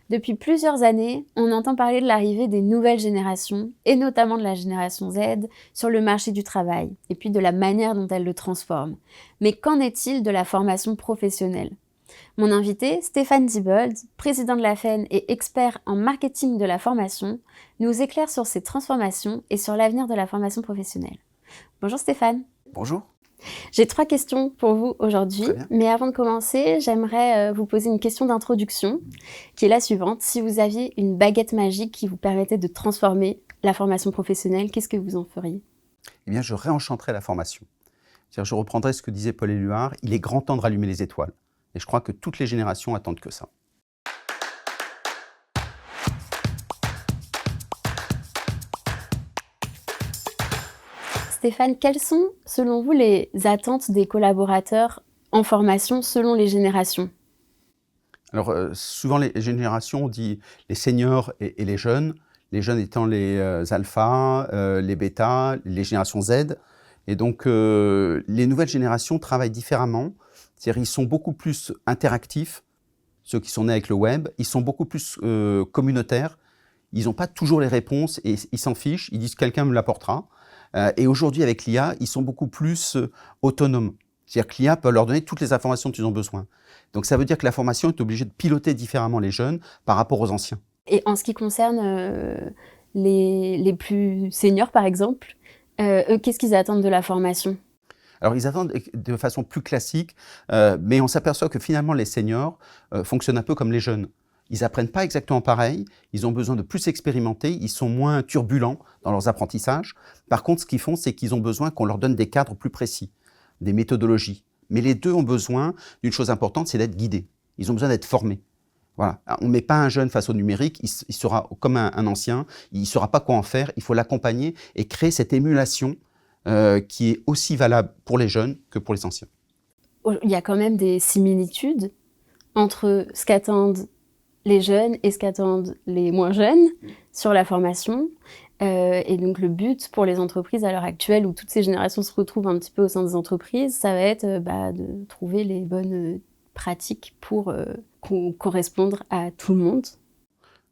Depuis plusieurs années, on entend parler de l'arrivée des nouvelles générations, et notamment de la génération Z, sur le marché du travail, et puis de la manière dont elle le transforme. Mais qu'en est-il de la formation professionnelle? Mon invité, Stéphane Diebold, président de la FEN et expert en marketing de la formation, nous éclaire sur ces transformations et sur l'avenir de la formation professionnelle. Bonjour Stéphane. Bonjour. J'ai 3 questions pour vous aujourd'hui, Très bien. mais avant de commencer, j'aimerais vous poser une question d'introduction, qui est la suivante. Si vous aviez une baguette magique qui vous permettait de transformer la formation professionnelle, qu'est-ce que vous en feriez? Eh bien, je réenchanterai la formation. C'est-à-dire, je reprendrai ce que disait Paul Éluard, il est grand temps de rallumer les étoiles. Et je crois que toutes les générations attendent que ça. Stéphane, quelles sont, selon vous, les attentes des collaborateurs en formation selon les générations? Alors, souvent, les générations, on dit les seniors et les jeunes étant les alphas, les bêtas, les générations Z. Et donc, les nouvelles générations travaillent différemment. C'est-à-dire, ils sont beaucoup plus interactifs, ceux qui sont nés avec le web. Ils sont beaucoup plus communautaires. Ils n'ont pas toujours les réponses et ils s'en fichent. Ils disent « quelqu'un me l'apportera ». Et aujourd'hui, avec l'IA, ils sont beaucoup plus autonomes. C'est-à-dire que l'IA peut leur donner toutes les informations dont ils ont besoin. Donc ça veut dire que la formation est obligée de piloter différemment les jeunes par rapport aux anciens. Et en ce qui concerne les plus seniors, par exemple, eux, qu'est-ce qu'ils attendent de la formation? Alors ils attendent de façon plus classique, mais on s'aperçoit que finalement les seniors fonctionnent un peu comme les jeunes. Ils n'apprennent pas exactement pareil, ils ont besoin de plus expérimenter, ils sont moins turbulents dans leurs apprentissages. Par contre, ce qu'ils font, c'est qu'ils ont besoin qu'on leur donne des cadres plus précis, des méthodologies. Mais les deux ont besoin d'une chose importante, c'est d'être guidés. Ils ont besoin d'être formés. Voilà. On ne met pas un jeune face au numérique, il sera comme un ancien, il ne saura pas quoi en faire, il faut l'accompagner et créer cette émulation qui est aussi valable pour les jeunes que pour les anciens. Il y a quand même des similitudes entre ce qu'attendent les jeunes et ce qu'attendent les moins jeunes sur la formation. Et donc le but pour les entreprises à l'heure actuelle, où toutes ces générations se retrouvent un petit peu au sein des entreprises, ça va être de trouver les bonnes pratiques pour correspondre à tout le monde.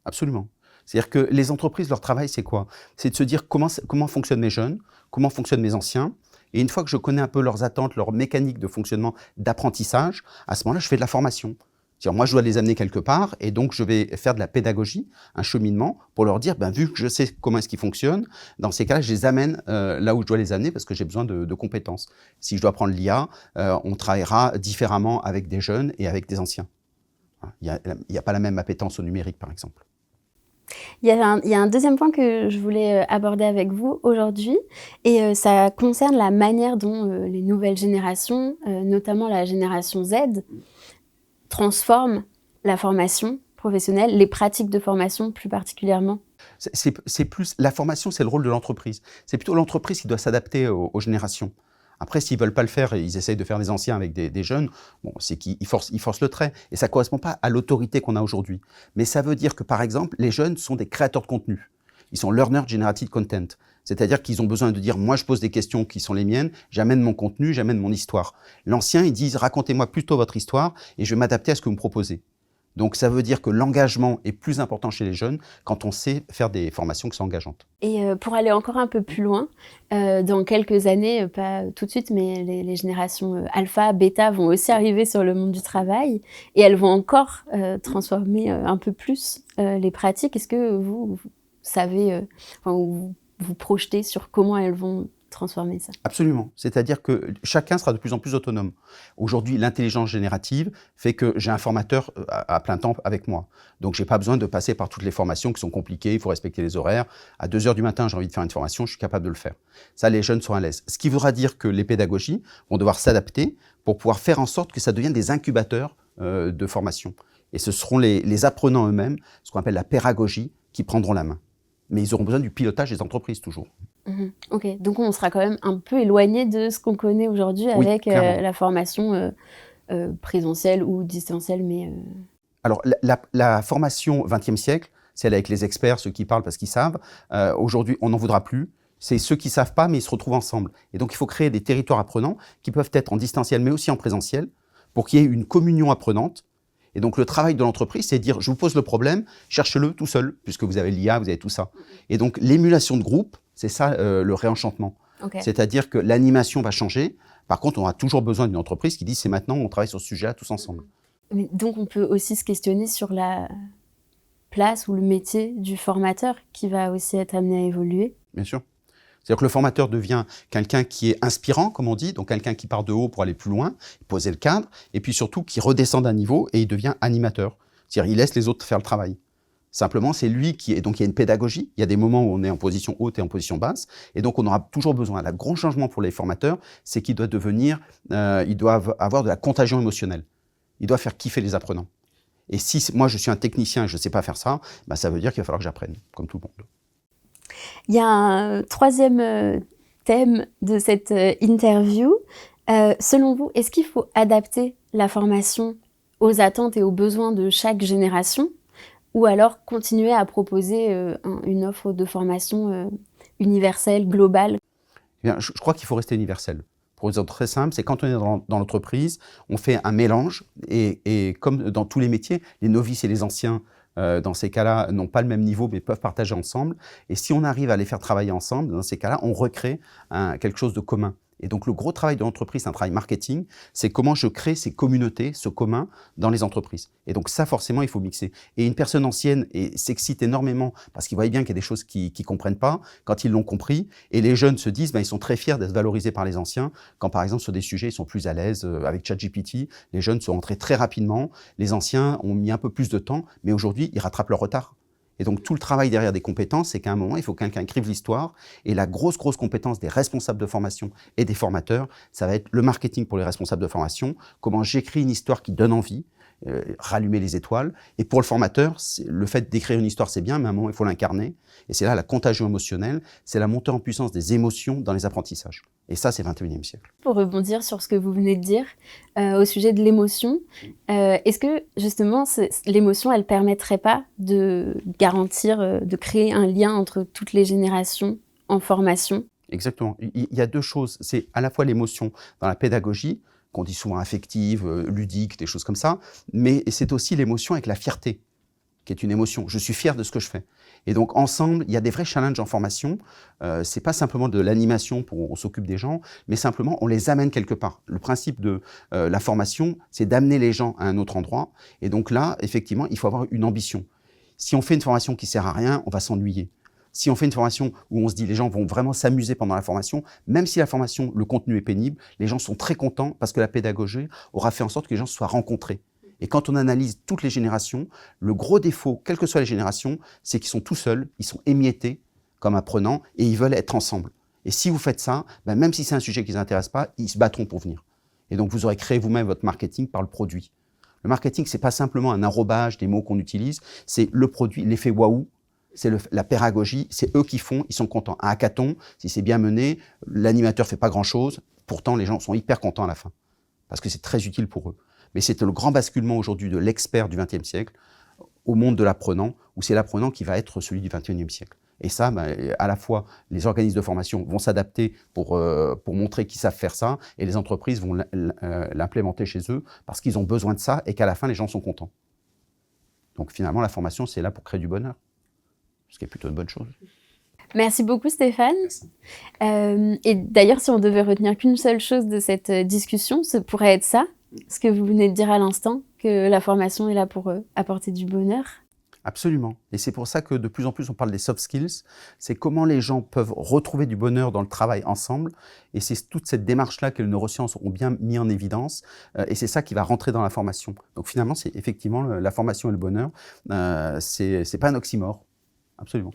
Absolument. C'est-à-dire que les entreprises, leur travail, c'est quoi? C'est de se dire comment fonctionnent mes jeunes, comment fonctionnent mes anciens. Et une fois que je connais un peu leurs attentes, leur mécanique de fonctionnement, d'apprentissage, à ce moment-là, je fais de la formation. C'est-à-dire, moi, je dois les amener quelque part et donc je vais faire de la pédagogie, un cheminement pour leur dire, vu que je sais comment est-ce qu'ils fonctionnent, dans ces cas-là, je les amène là où je dois les amener parce que j'ai besoin de compétences. Si je dois prendre l'IA, on travaillera différemment avec des jeunes et avec des anciens. Il n'y a pas la même appétence au numérique, par exemple. Il y a un deuxième point que je voulais aborder avec vous aujourd'hui, et ça concerne la manière dont les nouvelles générations, notamment la génération Z, transforment la formation professionnelle, les pratiques de formation plus particulièrement. C'est plus, la formation, c'est le rôle de l'entreprise. C'est plutôt l'entreprise qui doit s'adapter aux générations. Après, s'ils ne veulent pas le faire et ils essayent de faire des anciens avec des jeunes, bon, c'est qu'ils forcent le trait. Et ça ne correspond pas à l'autorité qu'on a aujourd'hui. Mais ça veut dire que, par exemple, les jeunes sont des créateurs de contenu. Ils sont learners generated content. C'est-à-dire qu'ils ont besoin de dire, moi, je pose des questions qui sont les miennes, j'amène mon contenu, j'amène mon histoire. L'ancien, ils disent, racontez-moi plutôt votre histoire et je vais m'adapter à ce que vous me proposez. Donc, ça veut dire que l'engagement est plus important chez les jeunes quand on sait faire des formations qui sont engageantes. Et pour aller encore un peu plus loin, dans quelques années, pas tout de suite, mais les générations alpha, bêta vont aussi arriver sur le monde du travail et elles vont encore transformer un peu plus les pratiques. Est-ce que vous savez, vous projetez sur comment elles vont transformer ça? Absolument. C'est-à-dire que chacun sera de plus en plus autonome. Aujourd'hui, l'intelligence générative fait que j'ai un formateur à plein temps avec moi. Donc, je n'ai pas besoin de passer par toutes les formations qui sont compliquées, il faut respecter les horaires. À 2 heures du matin, j'ai envie de faire une formation, je suis capable de le faire. Ça, les jeunes sont à l'aise. Ce qui voudra dire que les pédagogies vont devoir s'adapter pour pouvoir faire en sorte que ça devienne des incubateurs de formation. Et ce seront les apprenants eux-mêmes, ce qu'on appelle la pédagogie, qui prendront la main. Mais ils auront besoin du pilotage des entreprises, toujours. Ok, donc on sera quand même un peu éloigné de ce qu'on connaît aujourd'hui avec la formation présentielle ou distancielle. Alors, la formation 20e siècle, celle avec les experts, ceux qui parlent parce qu'ils savent, aujourd'hui, on n'en voudra plus. C'est ceux qui ne savent pas, mais ils se retrouvent ensemble. Et donc, il faut créer des territoires apprenants qui peuvent être en distanciel, mais aussi en présentiel, pour qu'il y ait une communion apprenante. Et donc, le travail de l'entreprise, c'est de dire, je vous pose le problème, cherchez-le tout seul, puisque vous avez l'IA, vous avez tout ça. Et donc, l'émulation de groupe, c'est ça le réenchantement. Okay. C'est-à-dire que l'animation va changer. Par contre, on aura toujours besoin d'une entreprise qui dit, c'est maintenant, on travaille sur ce sujet-là tous ensemble. Mais donc, on peut aussi se questionner sur la place ou le métier du formateur qui va aussi être amené à évoluer. Bien sûr. C'est-à-dire que le formateur devient quelqu'un qui est inspirant, comme on dit, donc quelqu'un qui part de haut pour aller plus loin, poser le cadre, et puis surtout qui redescend d'un niveau et il devient animateur. C'est-à-dire il laisse les autres faire le travail. Simplement, c'est lui qui est. Donc il y a une pédagogie, il y a des moments où on est en position haute et en position basse, et donc on aura toujours besoin. Le gros changement pour les formateurs, c'est qu'ils doivent ils doivent avoir de la contagion émotionnelle. Ils doivent faire kiffer les apprenants. Et si moi je suis un technicien et je ne sais pas faire ça, bah, ça veut dire qu'il va falloir que j'apprenne, comme tout le monde. Il y a un troisième thème de cette interview. Selon vous, est-ce qu'il faut adapter la formation aux attentes et aux besoins de chaque génération, ou alors continuer à proposer une offre de formation universelle, globale? Eh bien, je crois qu'il faut rester universel. Pour une raison très simple, c'est quand on est dans l'entreprise, on fait un mélange, et comme dans tous les métiers, les novices et les anciens, dans ces cas-là, n'ont pas le même niveau, mais peuvent partager ensemble. Et si on arrive à les faire travailler ensemble, dans ces cas-là, on recrée quelque chose de commun. Et donc, le gros travail de l'entreprise, c'est un travail marketing, c'est comment je crée ces communautés, ce commun dans les entreprises. Et donc ça, forcément, il faut mixer. Et une personne ancienne s'excite énormément parce qu'ils voient bien qu'il y a des choses qu'ils ne comprennent pas quand ils l'ont compris. Et les jeunes se disent, ils sont très fiers d'être valorisés par les anciens. Quand, par exemple, sur des sujets, ils sont plus à l'aise. Avec ChatGPT, les jeunes sont entrés très rapidement. Les anciens ont mis un peu plus de temps, mais aujourd'hui, ils rattrapent leur retard. Et donc, tout le travail derrière des compétences, c'est qu'à un moment, il faut que quelqu'un écrive l'histoire. Et la grosse compétence des responsables de formation et des formateurs, ça va être le marketing pour les responsables de formation. Comment j'écris une histoire qui donne envie, rallumer les étoiles. Et pour le formateur, le fait d'écrire une histoire, c'est bien, mais à un moment, il faut l'incarner. Et c'est là la contagion émotionnelle, c'est la montée en puissance des émotions dans les apprentissages. Et ça, c'est le 21e siècle. Pour rebondir sur ce que vous venez de dire, au sujet de l'émotion, est-ce que justement l'émotion, elle ne permettrait pas de garantir, de créer un lien entre toutes les générations en formation? Exactement. Il y a deux choses. C'est à la fois l'émotion dans la pédagogie, qu'on dit souvent affective, ludique, des choses comme ça, mais c'est aussi l'émotion avec la fierté, qui est une émotion. Je suis fier de ce que je fais. Et donc, ensemble, il y a des vrais challenges en formation. C'est pas simplement de l'animation pour on s'occupe des gens, mais simplement, on les amène quelque part. Le principe de la formation, c'est d'amener les gens à un autre endroit. Et donc là, effectivement, il faut avoir une ambition. Si on fait une formation qui sert à rien, on va s'ennuyer. Si on fait une formation où on se dit les gens vont vraiment s'amuser pendant la formation, même si la formation, le contenu est pénible, les gens sont très contents parce que la pédagogie aura fait en sorte que les gens se soient rencontrés. Et quand on analyse toutes les générations, le gros défaut, quelles que soient les générations, c'est qu'ils sont tout seuls, ils sont émiettés comme apprenants et ils veulent être ensemble. Et si vous faites ça, même si c'est un sujet qui ne les intéresse pas, ils se battront pour venir. Et donc vous aurez créé vous-même votre marketing par le produit. Le marketing, ce n'est pas simplement un enrobage des mots qu'on utilise, c'est le produit, l'effet waouh. C'est la pédagogie, c'est eux qui font, ils sont contents. Un hackathon, si c'est bien mené, l'animateur ne fait pas grand-chose, pourtant les gens sont hyper contents à la fin, parce que c'est très utile pour eux. Mais c'est le grand basculement aujourd'hui de l'expert du XXe siècle au monde de l'apprenant, où c'est l'apprenant qui va être celui du XXIe siècle. Et ça, à la fois, les organismes de formation vont s'adapter pour montrer qu'ils savent faire ça, et les entreprises vont l'implémenter chez eux, parce qu'ils ont besoin de ça, et qu'à la fin, les gens sont contents. Donc finalement, la formation, c'est là pour créer du bonheur. Ce qui est plutôt une bonne chose. Merci beaucoup Stéphane. Et d'ailleurs, si on devait retenir qu'une seule chose de cette discussion, ce pourrait être ça, ce que vous venez de dire à l'instant, que la formation est là pour apporter du bonheur. Absolument. Et c'est pour ça que de plus en plus on parle des soft skills. C'est comment les gens peuvent retrouver du bonheur dans le travail ensemble. Et c'est toute cette démarche-là que les neurosciences ont bien mis en évidence. Et c'est ça qui va rentrer dans la formation. Donc finalement, c'est effectivement la formation et le bonheur. C'est pas un oxymore. Absolument.